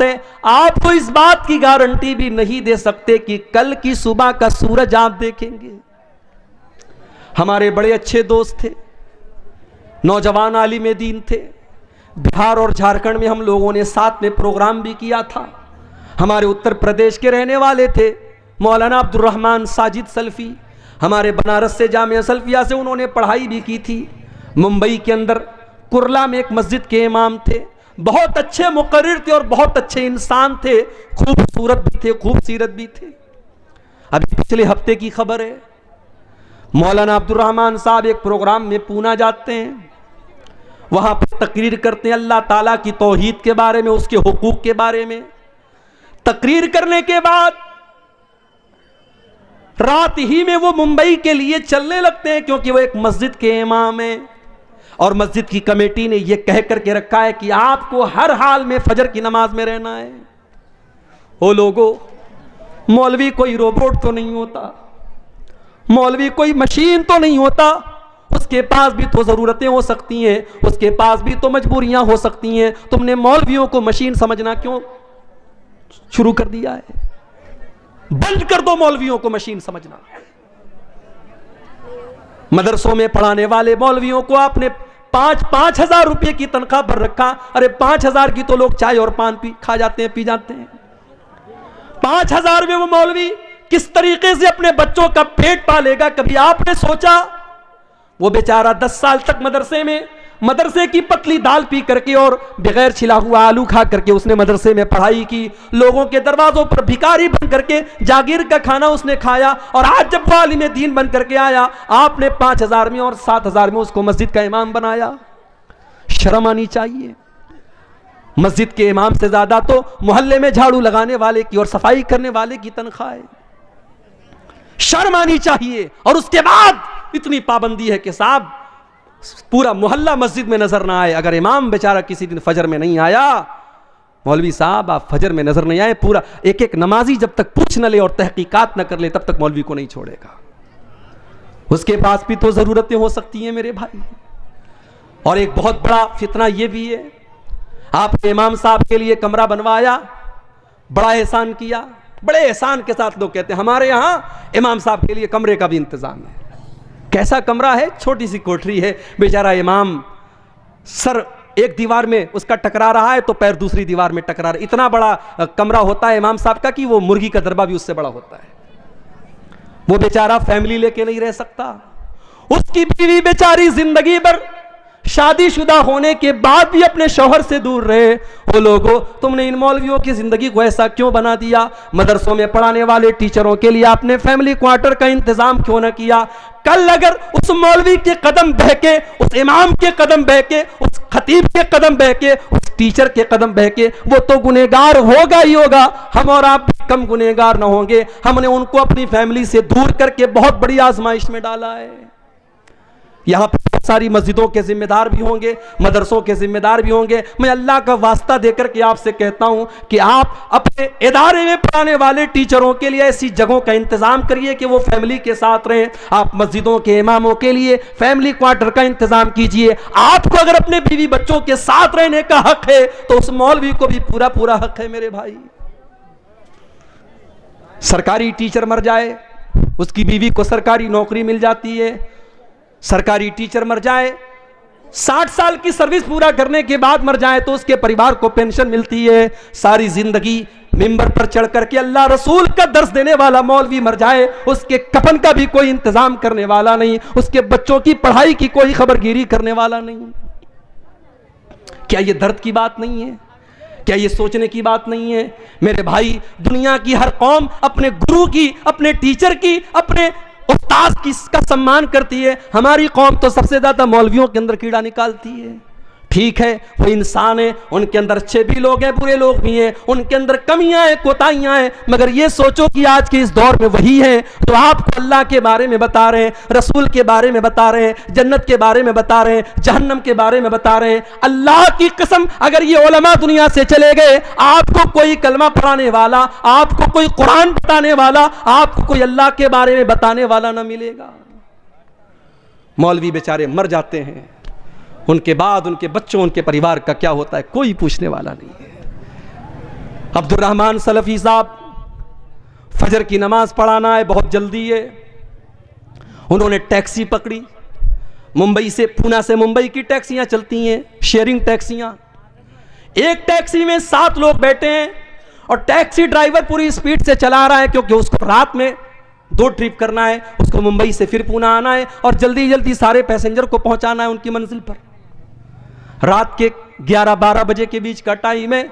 है, आपको इस बात की गारंटी भी नहीं दे सकते कि कल की सुबह का सूरज आप देखेंगे। हमारे बड़े अच्छे दोस्त थे, नौजवान आलिम दीन थे। बिहार और झारखंड में हम लोगों ने साथ में प्रोग्राम भी किया था। हमारे उत्तर प्रदेश के रहने वाले थे मौलाना अब्दुल रहमान साजिद सल्फी, हमारे बनारस से जामिया सल्फिया से उन्होंने पढ़ाई भी की थी। मुंबई के अंदर कुर्ला में एक मस्जिद के इमाम थे, बहुत अच्छे मुकर्रिर थे और बहुत अच्छे इंसान थे, खूबसूरत भी थे, खूबसीरत भी थे। अभी पिछले हफ्ते की खबर है, मौलाना अब्दुल रहमान साहब एक प्रोग्राम में पूना जाते हैं, वहां पर तकरीर करते हैं अल्लाह ताला की तौहीद के बारे में, उसके हुकूक के बारे में। तकरीर करने के बाद रात ही में वो मुंबई के लिए चलने लगते हैं, क्योंकि वो एक मस्जिद के इमाम हैं और मस्जिद की कमेटी ने ये कह करके रखा है कि आपको हर हाल में फजर की नमाज में रहना है। ओ लोगों, मौलवी कोई रोबोट तो नहीं होता, मौलवी कोई मशीन तो नहीं होता, उसके पास भी तो जरूरतें हो सकती हैं, उसके पास भी तो मजबूरियां हो सकती हैं। तुमने मौलवियों को मशीन समझना क्यों शुरू कर दिया है? बंद कर दो मौलवियों को मशीन समझना। मदरसों में पढ़ाने वाले मौलवियों को आपने 5-5 हजार रुपए की तनख्वाह पर रखा। अरे 5 हजार की तो लोग चाय और पान खा जाते हैं, पी जाते हैं। 5 हजार में वो मौलवी किस तरीके से अपने बच्चों का पेट पालेगा? कभी आपने सोचा? वो बेचारा 10 साल तक मदरसे की पतली दाल पी करके और बगैर छिला हुआ आलू खा करके उसने मदरसे में पढ़ाई की, लोगों के दरवाजों पर भिखारी बन करके जागीर का खाना उसने खाया, और आज जब वो आलिम दीन बन करके आया, आपने 5 हजार में और 7 हजार में उसको मस्जिद का इमाम बनाया। शर्म आनी चाहिए। मस्जिद के इमाम से ज्यादा तो मोहल्ले में झाड़ू लगाने वाले की और सफाई करने वाले की तनख्वाह है। शर्म आनी चाहिए। और उसके बाद इतनी पाबंदी है कि साहब पूरा मोहल्ला मस्जिद में नजर ना आए। अगर इमाम बेचारा किसी दिन फजर में नहीं आया, मौलवी साहब आप फजर में नजर नहीं आए, पूरा एक एक नमाजी जब तक पूछ न ले और तहकीकात न कर ले तब तक मौलवी को नहीं छोड़ेगा। उसके पास भी तो जरूरतें हो सकती हैं मेरे भाई। और एक बहुत बड़ा फितना यह भी है, आपने इमाम साहब के लिए कमरा बनवाया, बड़ा एहसान किया, बड़े एहसान के साथ लोग कहते हैं हमारे यहां इमाम साहब के लिए कमरे का भी इंतजाम है। कैसा कमरा है? छोटी सी कोठरी है, बेचारा इमाम सर एक दीवार में उसका टकरा रहा है तो पैर दूसरी दीवार में टकरा रहा है। इतना बड़ा कमरा होता है इमाम साहब का कि वो मुर्गी का दरबा भी उससे बड़ा होता है। वो बेचारा फैमिली लेके नहीं रह सकता। उसकी बीवी बेचारी जिंदगी भर शादीशुदा होने के बाद भी अपने शौहर से दूर रहे। वो लोगों, तुमने इन मौलवियों की जिंदगी को ऐसा क्यों बना दिया? मदरसों में पढ़ाने वाले टीचरों के लिए आपने फैमिली क्वार्टर का इंतजाम क्यों ना किया? कल अगर उस मौलवी के कदम बहके, उस इमाम के कदम बहके, उस खतीब के कदम बहके, उस टीचर के कदम बहके, वो तो गुनहगार होगा ही होगा। हम और आप भी कम गुनहगार ना होंगे। हमने उनको अपनी फैमिली से दूर करके बहुत बड़ी आजमाइश में डाला है। यहां पर बहुत सारी मस्जिदों के जिम्मेदार भी होंगे, मदरसों के जिम्मेदार भी होंगे। मैं अल्लाह का वास्ता देकर के आपसे कहता हूं कि आप अपने इदारे में पढ़ाने वाले टीचरों के लिए ऐसी जगहों का इंतजाम करिए कि वो फैमिली के साथ रहें। आप मस्जिदों के इमामों के लिए फैमिली क्वार्टर का इंतजाम कीजिए। आपको अगर अपने बीवी बच्चों के साथ रहने का हक है तो उस मौलवी को भी पूरा पूरा हक है मेरे भाई। सरकारी टीचर मर जाए, उसकी बीवी को सरकारी नौकरी मिल जाती है। सरकारी टीचर मर जाए, 60 साल की सर्विस पूरा करने के बाद मर जाए तो उसके परिवार को पेंशन मिलती है। सारी जिंदगी मिंबर पर चढ़ करके अल्लाह रसूल का दर्स देने वाला मौलवी मर जाए, उसके कफन का भी कोई इंतजाम करने वाला नहीं, उसके बच्चों की पढ़ाई की कोई खबरगिरी करने वाला नहीं। क्या यह दर्द की बात नहीं है? क्या ये सोचने की बात नहीं है? मेरे भाई, दुनिया की हर कौम अपने गुरु की, अपने टीचर की, अपने उस्ताद की का सम्मान करती है। हमारी कौम तो सबसे ज्यादा मौलवियों के अंदर कीड़ा निकालती है। ठीक है, वो इंसान है, उनके अंदर अच्छे भी लोग हैं, बुरे लोग भी हैं, उनके अंदर कमियां हैं, कोताहियां हैं, मगर ये सोचो कि आज के इस दौर में वही है तो आपको अल्लाह के बारे में बता रहे हैं, रसूल के बारे में बता रहे हैं, जन्नत के बारे में बता रहे हैं, जहन्नम के बारे में बता रहे हैं। अल्लाह की कसम, अगर ये उलमा दुनिया से चले गए, आपको कोई कलमा पढ़ाने वाला, आपको कोई कुरान बताने वाला, आपको कोई अल्लाह के बारे में बताने वाला ना मिलेगा। मौलवी बेचारे मर जाते हैं, उनके बाद उनके बच्चों, उनके परिवार का क्या होता है कोई पूछने वाला नहीं है। अब्दुर्रहमान सलफी साहब, फजर की नमाज पढ़ाना है, बहुत जल्दी है। उन्होंने टैक्सी पकड़ी, मुंबई से, पूना से मुंबई की टैक्सियां चलती हैं, शेयरिंग टैक्सियां। एक टैक्सी में 7 लोग बैठे हैं और टैक्सी ड्राइवर पूरी स्पीड से चला रहा है, क्योंकि उसको रात में 2 ट्रिप करना है, उसको मुंबई से फिर पूना आना है और जल्दी जल्दी सारे पैसेंजर को पहुंचाना है उनकी मंजिल पर। रात के 11-12 बजे के बीच का टाइम है।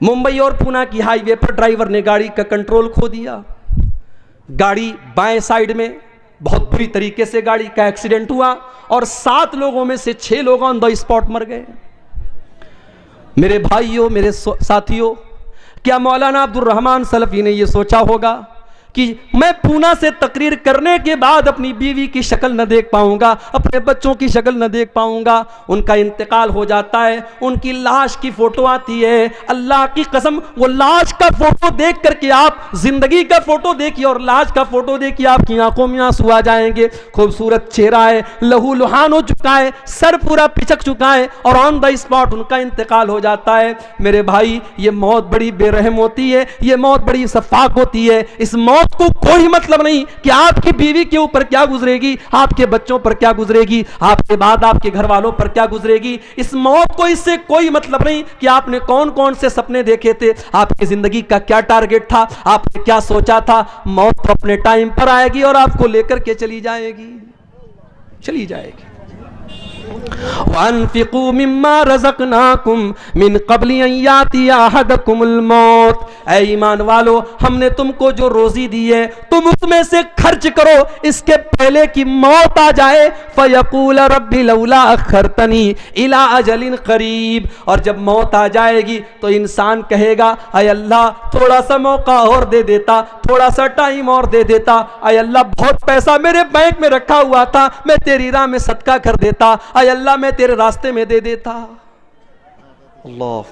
मुंबई और पूना की हाईवे पर ड्राइवर ने गाड़ी का कंट्रोल खो दिया। गाड़ी बाएं साइड में, बहुत बुरी तरीके से गाड़ी का एक्सीडेंट हुआ और 7 लोगों में से 6 लोग ऑन द स्पॉट मर गए। मेरे भाइयों, मेरे साथियों, क्या मौलाना अब्दुर्रहमान सलफी ने यह सोचा होगा कि मैं पूना से तकरीर करने के बाद अपनी बीवी की शक्ल न देख पाऊंगा, अपने बच्चों की शक्ल न देख पाऊंगा? उनका इंतकाल हो जाता है, उनकी लाश की फोटो आती है। अल्लाह की कसम, वो लाश का फोटो देख करके आप जिंदगी का फोटो देखिए और लाश का फोटो देखिए, आपकी आंखों में आंसू आ जाएंगे। खूबसूरत चेहरा है, लहू लुहान हो चुका है, सर पूरा पिचक चुका है और ऑन द स्पॉट उनका इंतकाल हो जाता है। मेरे भाई, ये मौत बड़ी बेरहम होती है, ये मौत बड़ी शफाक होती है। इस मौत को कोई मतलब नहीं कि आपकी बीवी के ऊपर क्या गुजरेगी, आपके बच्चों पर क्या गुजरेगी, आपके बाद आपके घर वालों पर क्या गुजरेगी। इस मौत को इससे कोई मतलब नहीं कि आपने कौन कौन से सपने देखे थे, आपकी जिंदगी का क्या टारगेट था, आपने क्या सोचा था। मौत तो अपने टाइम पर आएगी और आपको लेकर के चली जाएगी। वअन्फिकू मिम्मा रज़क़नाकुम मिन क़ब्लि अन यातिया अहदकुमुल मौत। ऐ ईमान वालो, हमने तुमको जो रोजी दी है तुम उसमें से खर्च करो, इसके पहले कि मौत आ जाए। फयक़ूल रब्बी लौला अख़रतनी इला अजलिन क़रीब। और जब मौत आ जाएगी तो इंसान कहेगा, अय अल्लाह थोड़ा सा मौका और दे देता, थोड़ा सा टाइम और दे देता। अय अल्लाह बहुत पैसा मेरे बैंक में रखा हुआ था, मैं तेरी राह में सदका कर देता। अय अल्लाह मैं तेरे रास्ते में दे देता। अल्लाह।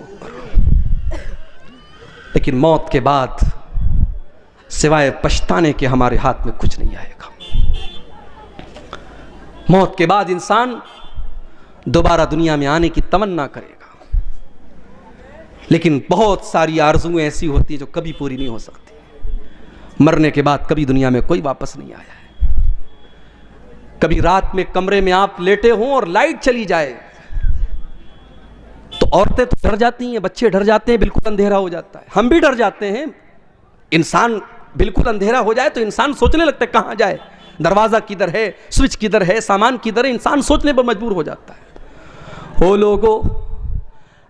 लेकिन मौत के बाद सिवाय पछताने के हमारे हाथ में कुछ नहीं आएगा। मौत के बाद इंसान दोबारा दुनिया में आने की तमन्ना करेगा, लेकिन बहुत सारी आरज़ुएं ऐसी होती है जो कभी पूरी नहीं हो सकती। मरने के बाद कभी दुनिया में कोई वापस नहीं आया है। कभी रात में कमरे में आप लेटे हों और लाइट चली जाए तो औरतें तो डर जाती हैं, बच्चे डर जाते हैं, बिल्कुल अंधेरा हो जाता है, हम भी डर जाते हैं। इंसान बिल्कुल अंधेरा हो जाए तो इंसान सोचने लगता है कहाँ जाए, दरवाज़ा किधर है, स्विच किधर है, सामान किधर है, इंसान सोचने पर मजबूर हो जाता है। हो लोगों,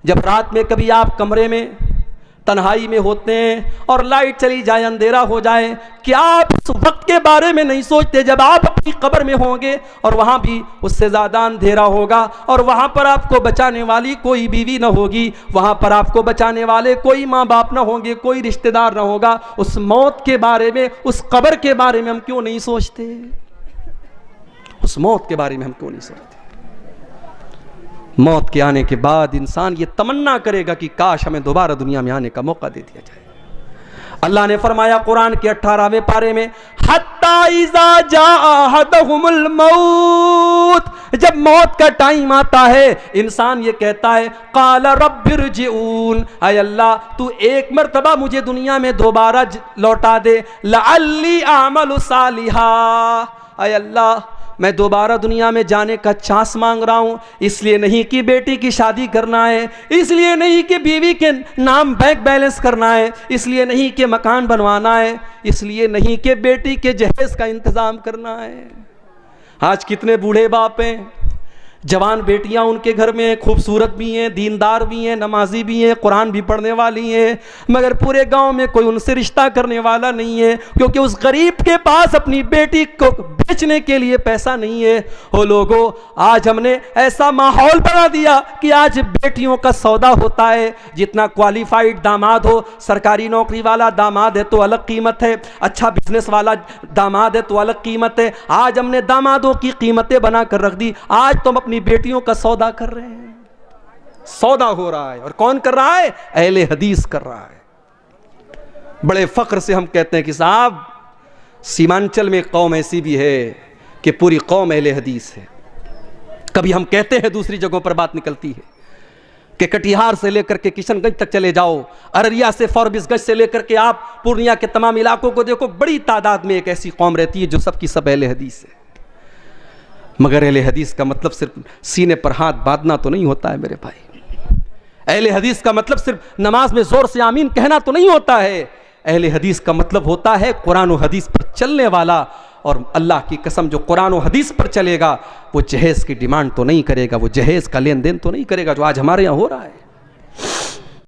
जब रात में कभी आप कमरे में तन्हाई में होते हैं और लाइट चली जाए, अंधेरा हो जाए, क्या आप उस वक्त के बारे में नहीं सोचते जब आप अपनी कब्र में होंगे और वहाँ भी उससे ज़्यादा अंधेरा होगा और वहाँ पर आपको बचाने वाली कोई बीवी न होगी, वहाँ पर आपको बचाने वाले कोई माँ बाप न होंगे, कोई रिश्तेदार न होगा। उस मौत के बारे में, उस कब्र के बारे में हम क्यों नहीं सोचते? उस मौत के बारे में हम क्यों नहीं सोचते? मौत के आने के बाद इंसान ये तमन्ना करेगा कि काश हमें दोबारा दुनिया में आने का मौका दे दिया जाए। अल्लाह ने फरमाया कुरान के 18वें पारे में, हत्ता इज़ा जाअ अहदहुमुल मौत, जब मौत का टाइम आता है इंसान ये कहता है, क़ाल रब्बिरजिऊन, ऐ अल्लाह तू एक मर्तबा मुझे दुनिया में दोबारा लौटा दे, लअल्ली अअमलु सालिहा, ऐ अल्लाह मैं दोबारा दुनिया में जाने का चांस मांग रहा हूँ। इसलिए नहीं कि बेटी की शादी करना है, इसलिए नहीं कि बीवी के नाम बैंक बैलेंस करना है, इसलिए नहीं कि मकान बनवाना है, इसलिए नहीं कि बेटी के जहेज का इंतज़ाम करना है। आज कितने बूढ़े बाप हैं, जवान बेटियां उनके घर में खूबसूरत भी हैं, दीनदार भी हैं, नमाजी भी हैं, कुरान भी पढ़ने वाली हैं, मगर पूरे गांव में कोई उनसे रिश्ता करने वाला नहीं है, क्योंकि उस गरीब के पास अपनी बेटी को बेचने के लिए पैसा नहीं है। ओ लोगों, आज हमने ऐसा माहौल बना दिया कि आज बेटियों का सौदा होता है। जितना क्वालिफाइड दामाद हो, सरकारी नौकरी वाला दामाद है तो अलग कीमत है, अच्छा बिजनेस वाला दामाद है तो अलग कीमत है। आज हमने दामादों की कीमतें बना कर रख दी। आज तो हम अपनी बेटियों का सौदा कर रहे हैं, सौदा हो रहा है। और कौन कर रहा है? अहले हदीस कर रहा है। बड़े फख्र से हम कहते हैं कि साहब सीमांचल में कौम ऐसी भी है कि पूरी कौम अहले हदीस है। कभी हम कहते हैं, दूसरी जगहों पर बात निकलती है। कि कटिहार से लेकर के किशनगंज तक चले जाओ, अररिया से फॉरबिसगंज से लेकर के आप पूर्णिया के तमाम इलाकों को देखो, बड़ी तादाद में एक ऐसी कौम रहती है जो सबकी सब अहले हदीस है। मगर अहले हदीस का मतलब सिर्फ सीने पर हाथ बांधना तो नहीं होता है मेरे भाई। अहले हदीस का मतलब सिर्फ नमाज में जोर से आमीन कहना तो नहीं होता है। अहले हदीस का मतलब होता है कुरान और हदीस पर चलने वाला। और अल्लाह की कसम, जो कुरान और हदीस पर चलेगा वो जहेज़ की डिमांड तो नहीं करेगा, वो जहेज़ का लेन देन तो नहीं करेगा जो आज हमारे यहाँ हो रहा है।